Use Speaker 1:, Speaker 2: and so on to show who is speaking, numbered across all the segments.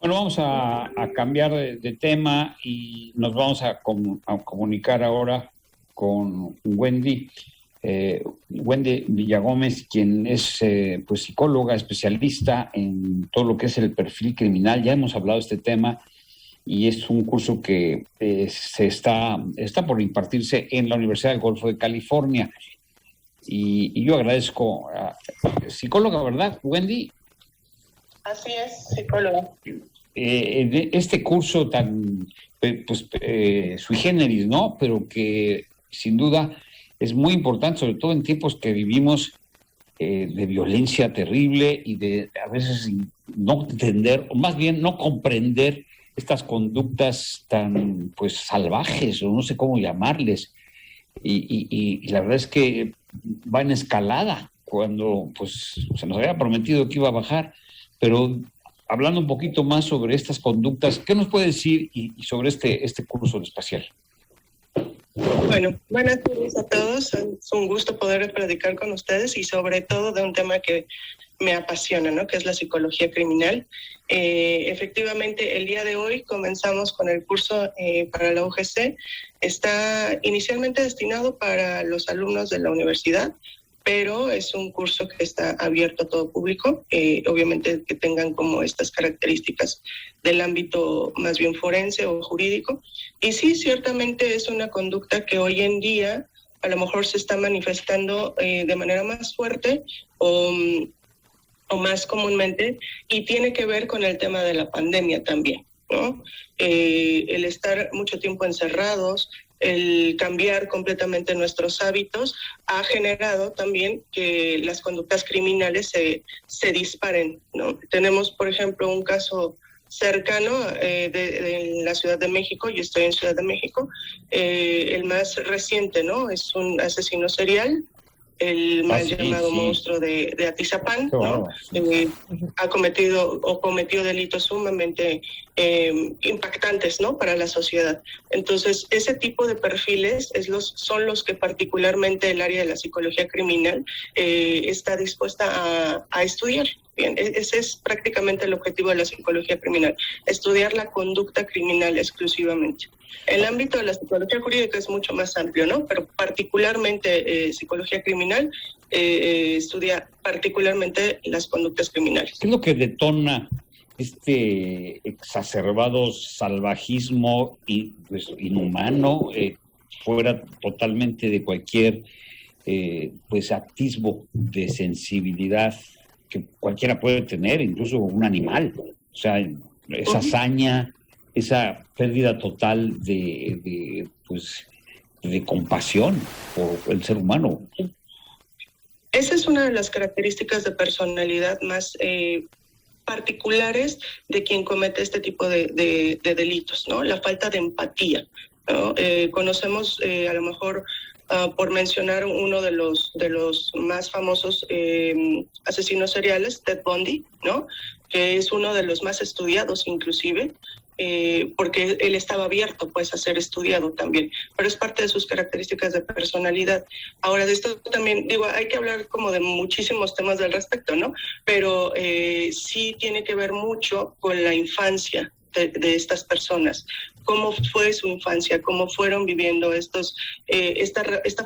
Speaker 1: Bueno, vamos a cambiar de tema y nos vamos a comunicar ahora con Wendy Villagómez, quien es pues psicóloga especialista en todo lo que es el perfil criminal. Ya hemos hablado de este tema y es un curso que está por impartirse en la Universidad del Golfo de California. Y yo agradezco a psicóloga, ¿verdad, Wendy?
Speaker 2: Así es, psicóloga.
Speaker 1: En este curso tan sui generis, ¿no? Pero que sin duda es muy importante, sobre todo en tiempos que vivimos de violencia terrible y de a veces no entender, o más bien no comprender estas conductas tan pues salvajes, o no sé cómo llamarles. Y la verdad es que va en escalada cuando pues se nos había prometido que iba a bajar, pero hablando un poquito más sobre estas conductas, ¿qué nos puede decir y sobre este curso espacial?
Speaker 2: Bueno, buenas tardes a todos. Es un gusto poder platicar con ustedes y sobre todo de un tema que me apasiona, ¿no? Que es la psicología criminal. Efectivamente, el día de hoy comenzamos con el curso para la UGC. Está inicialmente destinado para los alumnos de la universidad, pero es un curso que está abierto a todo público, obviamente que tengan como estas características del ámbito más bien forense o jurídico. Y sí, ciertamente es una conducta que hoy en día a lo mejor se está manifestando de manera más fuerte o más comúnmente, y tiene que ver con el tema de la pandemia también, ¿no? El estar mucho tiempo encerrados, el cambiar completamente nuestros hábitos ha generado también que las conductas criminales se disparen, ¿no? Tenemos, por ejemplo, un caso cercano de la Ciudad de México. Yo estoy en Ciudad de México. El más reciente, ¿no? Es un asesino serial, el mal llamado monstruo de Atizapán, ¿no? Cometió delitos sumamente impactantes, ¿no? Para la sociedad. Entonces, ese tipo de perfiles son los que particularmente el área de la psicología criminal está dispuesta a estudiar. Bien, ese es prácticamente el objetivo de la psicología criminal, estudiar la conducta criminal exclusivamente. El ámbito de la psicología jurídica es mucho más amplio, ¿no? Pero particularmente psicología criminal estudia particularmente las conductas criminales.
Speaker 1: ¿Qué es lo que detona este exacerbado salvajismo y pues, inhumano, fuera totalmente de cualquier pues atisbo de sensibilidad que cualquiera puede tener, incluso un animal? O sea, esa hazaña, esa pérdida total de compasión por el ser humano.
Speaker 2: Esa es una de las características de personalidad más particulares de quien comete este tipo de delitos, ¿no? La falta de empatía, ¿no? Conocemos a lo mejor, por mencionar uno de los más famosos asesinos seriales, Ted Bundy, ¿no? Que es uno de los más estudiados inclusive, porque él estaba abierto pues a ser estudiado también, pero es parte de sus características de personalidad. Ahora, de esto también digo, hay que hablar como de muchísimos temas al respecto, ¿no? Pero sí tiene que ver mucho con la infancia de estas personas, cómo fue su infancia, cómo fueron viviendo esta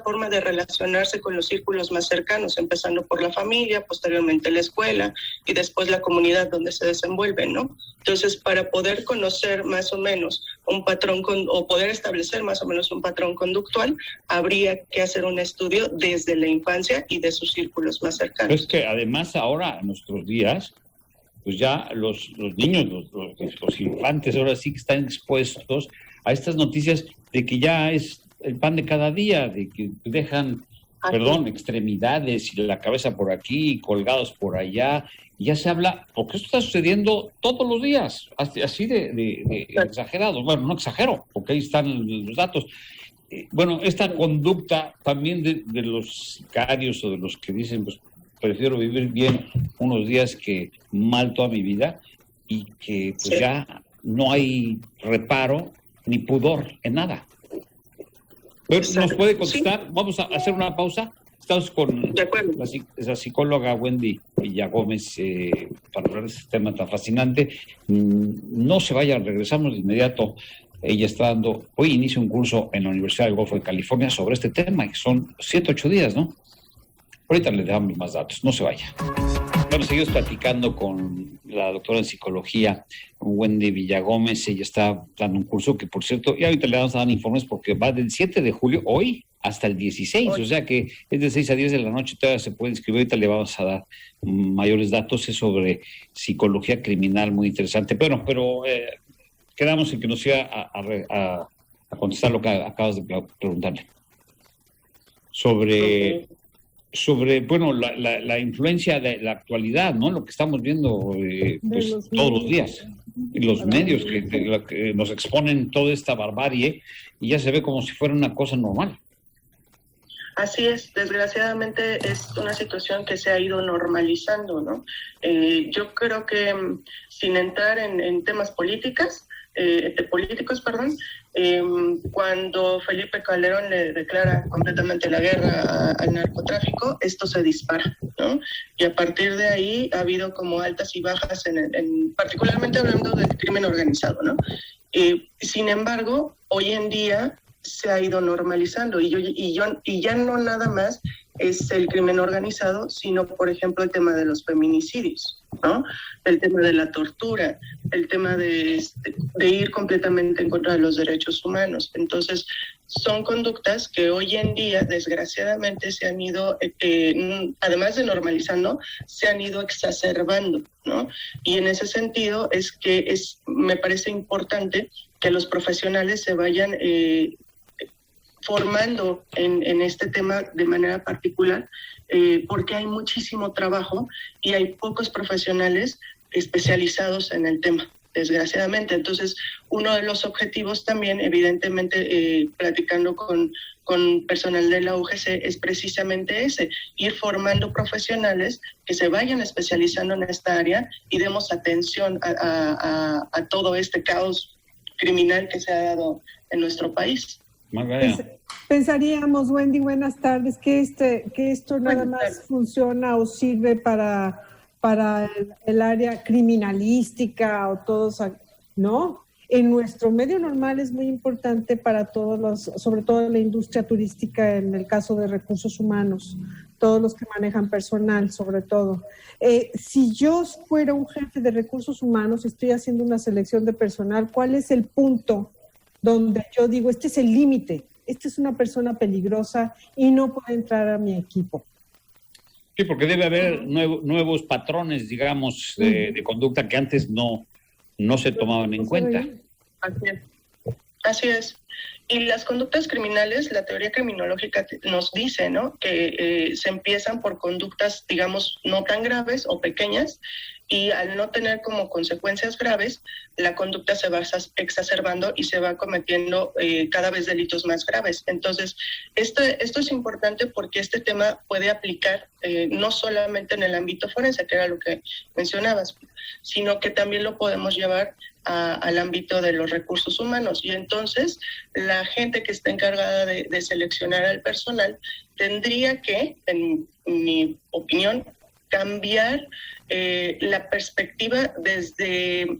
Speaker 2: forma de relacionarse con los círculos más cercanos, empezando por la familia, posteriormente la escuela y después la comunidad donde se desenvuelven, ¿no? Entonces, para poder conocer más o menos un patrón o poder establecer más o menos un patrón conductual, habría que hacer un estudio desde la infancia y de sus círculos más cercanos.
Speaker 1: Pero es que además ahora, en nuestros días, pues ya los niños, los infantes ahora sí que están expuestos a estas noticias de que ya es el pan de cada día, de que dejan, extremidades y la cabeza por aquí, colgados por allá, y ya se habla, porque esto está sucediendo todos los días, así de exagerados. Bueno, no exagero, porque ahí están los datos. Bueno, esta conducta también de los sicarios o de los que dicen, pues, prefiero vivir bien unos días que mal toda mi vida, y que pues ya no hay reparo ni pudor en nada. ¿Nos puede contestar? Sí. Vamos a hacer una pausa. Estamos con la psicóloga Wendy Villagómez para hablar de este tema tan fascinante. No se vayan, regresamos de inmediato. Ella está dando, hoy inicia un curso en la Universidad del Golfo de California sobre este tema, que son 7, 8 días, ¿no? Ahorita le damos más datos, no se vaya. Bueno, seguimos platicando con la doctora en psicología, Wendy Villagómez. Ella está dando un curso que, por cierto, y ahorita le vamos a dar informes porque va del 7 de julio, hoy, hasta el 16, o sea que es de 6 a 10 de la noche, todavía se puede inscribir. Ahorita le vamos a dar mayores datos. Es sobre psicología criminal, muy interesante. Bueno, pero quedamos en que nos iba a contestar lo que acabas de preguntarle. Sobre bueno, la influencia de la actualidad, ¿no? Lo que estamos viendo pues, todos los días. Y los medios que nos exponen toda esta barbarie y ya se ve como si fuera una cosa normal.
Speaker 2: Así es, desgraciadamente es una situación que se ha ido normalizando, ¿no? Yo creo que sin entrar en temas políticos, cuando Felipe Calderón le declara completamente la guerra al narcotráfico, esto se dispara, ¿no? Y a partir de ahí ha habido como altas y bajas, particularmente hablando del crimen organizado, ¿no? Sin embargo, hoy en día se ha ido normalizando y ya no nada más es el crimen organizado, sino, por ejemplo, el tema de los feminicidios, ¿no? El tema de la tortura, el tema de ir completamente en contra de los derechos humanos. Entonces, son conductas que hoy en día, desgraciadamente, se han ido, además de normalizando, se han ido exacerbando, ¿no? Y en ese sentido es que me parece importante que los profesionales se vayan formando en este tema de manera particular, porque hay muchísimo trabajo y hay pocos profesionales especializados en el tema, desgraciadamente. Entonces, uno de los objetivos también, evidentemente, platicando con personal de la UGC, es precisamente ese, ir formando profesionales que se vayan especializando en esta área y demos atención a todo este caos criminal que se ha dado en nuestro país.
Speaker 3: Pensaríamos, Wendy, buenas tardes, que esto nada más funciona o sirve para el área criminalística o todos, ¿no? En nuestro medio normal es muy importante para todos sobre todo la industria turística, en el caso de recursos humanos, todos los que manejan personal, sobre todo. Si yo fuera un jefe de recursos humanos y estoy haciendo una selección de personal, ¿cuál es el punto donde yo digo, este es el límite, esta es una persona peligrosa y no puede entrar a mi equipo?
Speaker 1: Sí, porque debe haber nuevos patrones, digamos, de conducta que antes no se tomaban en cuenta.
Speaker 2: Así es. Y las conductas criminales, la teoría criminológica nos dice, ¿no?, que se empiezan por conductas, digamos, no tan graves o pequeñas, y al no tener como consecuencias graves, la conducta se va exacerbando y se va cometiendo cada vez delitos más graves. Entonces, esto es importante porque este tema puede aplicar no solamente en el ámbito forense, que era lo que mencionabas, sino que también lo podemos llevar al ámbito de los recursos humanos. Y entonces, la gente que está encargada de seleccionar al personal tendría que, en mi opinión, cambiar la perspectiva desde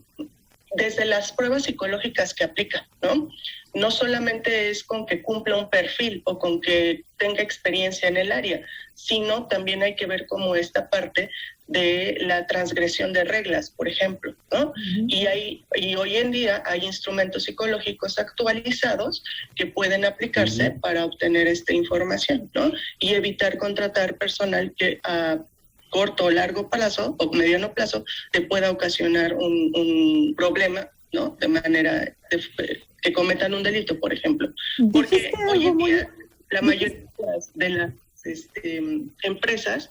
Speaker 2: las pruebas psicológicas que aplica, ¿no? No solamente es con que cumpla un perfil o con que tenga experiencia en el área, sino también hay que ver como esta parte de la transgresión de reglas, por ejemplo, ¿no? Y hoy en día hay instrumentos psicológicos actualizados que pueden aplicarse para obtener esta información, ¿no? Y evitar contratar personal que corto o largo plazo o mediano plazo te pueda ocasionar un problema, ¿no? De manera que cometan un delito, por ejemplo. Porque hoy en día la mayoría de las empresas,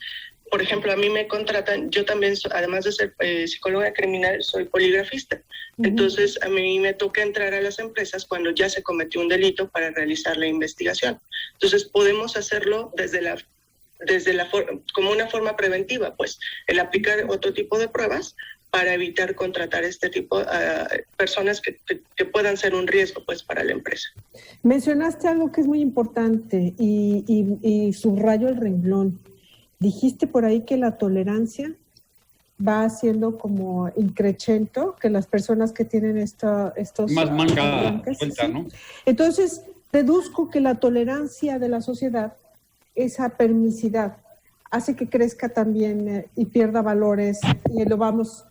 Speaker 2: por ejemplo, a mí me contratan, yo también, además de ser psicóloga criminal, soy poligrafista. Entonces, a mí me toca entrar a las empresas cuando ya se cometió un delito para realizar la investigación. Entonces, podemos hacerlo como una forma preventiva, pues, el aplicar otro tipo de pruebas para evitar contratar este tipo de personas que puedan ser un riesgo, pues, para la empresa.
Speaker 3: Mencionaste algo que es muy importante y subrayo el renglón. dijiste por ahí que la tolerancia va haciendo como increchento, que las personas que tienen estos...
Speaker 1: Más manga
Speaker 3: arranques,
Speaker 1: suelta,
Speaker 3: ¿sí?
Speaker 1: ¿no?
Speaker 3: Entonces, deduzco que la tolerancia de la sociedad, esa permisidad, hace que crezca también y pierda valores y lo vamos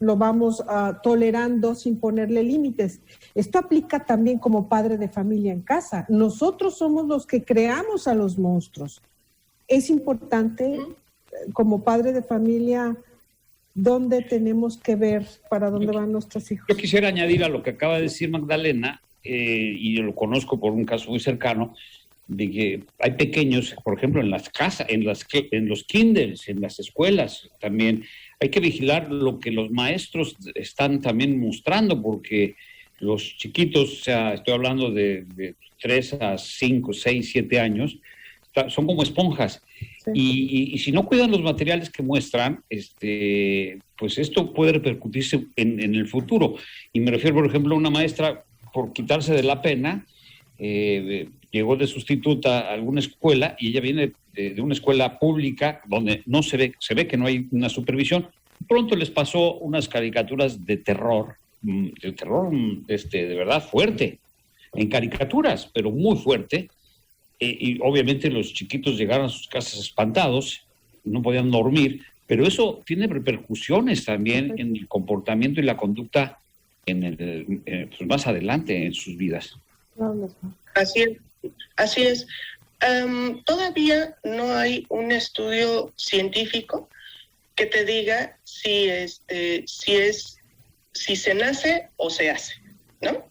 Speaker 3: tolerando sin ponerle límites. Esto aplica también como padre de familia en casa. Nosotros somos los que creamos a los monstruos. Es importante, como padre de familia, dónde tenemos que ver para dónde van nuestros hijos.
Speaker 1: Yo quisiera añadir a lo que acaba de decir Magdalena, y lo conozco por un caso muy cercano, de que hay pequeños, por ejemplo, en las casas, en los kindles, en las escuelas también. Hay que vigilar lo que los maestros están también mostrando, porque los chiquitos, o sea, estoy hablando de 3 a 5, 6, 7 años, son como esponjas. Sí. Y si no cuidan los materiales que muestran, pues esto puede repercutirse en el futuro. Y me refiero, por ejemplo, a una maestra, por quitarse de la pena, llegó de sustituta a alguna escuela y ella viene de una escuela pública donde no se ve que no hay una supervisión. Pronto les pasó unas caricaturas de terror de verdad fuerte, en caricaturas, pero muy fuerte. Y obviamente los chiquitos llegaron a sus casas espantados, no podían dormir, pero eso tiene repercusiones también en el comportamiento y la conducta pues más adelante en sus vidas.
Speaker 2: Así es. Todavía no hay un estudio científico que te diga si se nace o se hace, ¿no?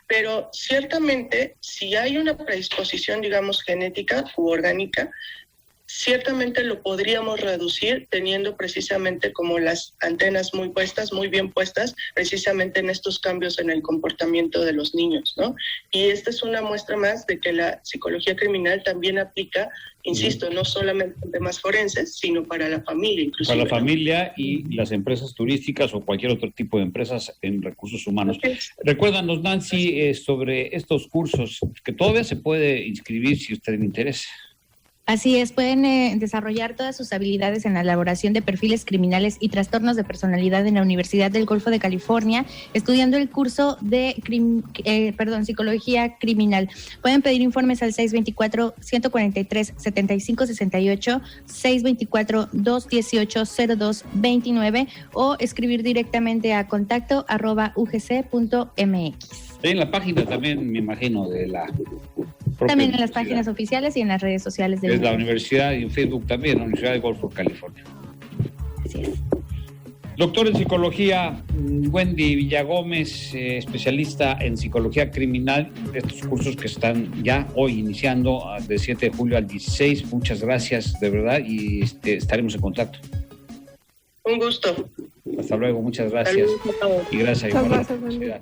Speaker 2: Pero ciertamente, si hay una predisposición, digamos, genética u orgánica, ciertamente lo podríamos reducir teniendo precisamente como las antenas muy bien puestas, precisamente en estos cambios en el comportamiento de los niños, ¿no? Y esta es una muestra más de que la psicología criminal también aplica, insisto, no solamente en temas forenses, sino para la familia inclusive.
Speaker 1: Para la familia y las empresas turísticas o cualquier otro tipo de empresas en recursos humanos. Recuérdanos, Nancy, sobre estos cursos, que todavía se puede inscribir si usted le interesa.
Speaker 4: Así es, pueden desarrollar todas sus habilidades en la elaboración de perfiles criminales y trastornos de personalidad en la Universidad del Golfo de California, estudiando el curso de Psicología Criminal. Pueden pedir informes al 624-143-7568, 624-218-0229 o escribir directamente a contacto@ugc.mx.
Speaker 1: En la página también, me imagino, de la...
Speaker 4: También en las páginas oficiales y en las redes sociales de
Speaker 1: la universidad y en Facebook también, la Universidad de Golfo, California.
Speaker 4: Así es.
Speaker 1: Doctor en psicología, Wendy Villagómez, especialista en psicología criminal, estos cursos que están ya hoy iniciando del 7 de julio al 16. Muchas gracias, de verdad, y estaremos en contacto.
Speaker 2: Un gusto.
Speaker 1: Hasta luego, muchas gracias. Y gracias a la universidad.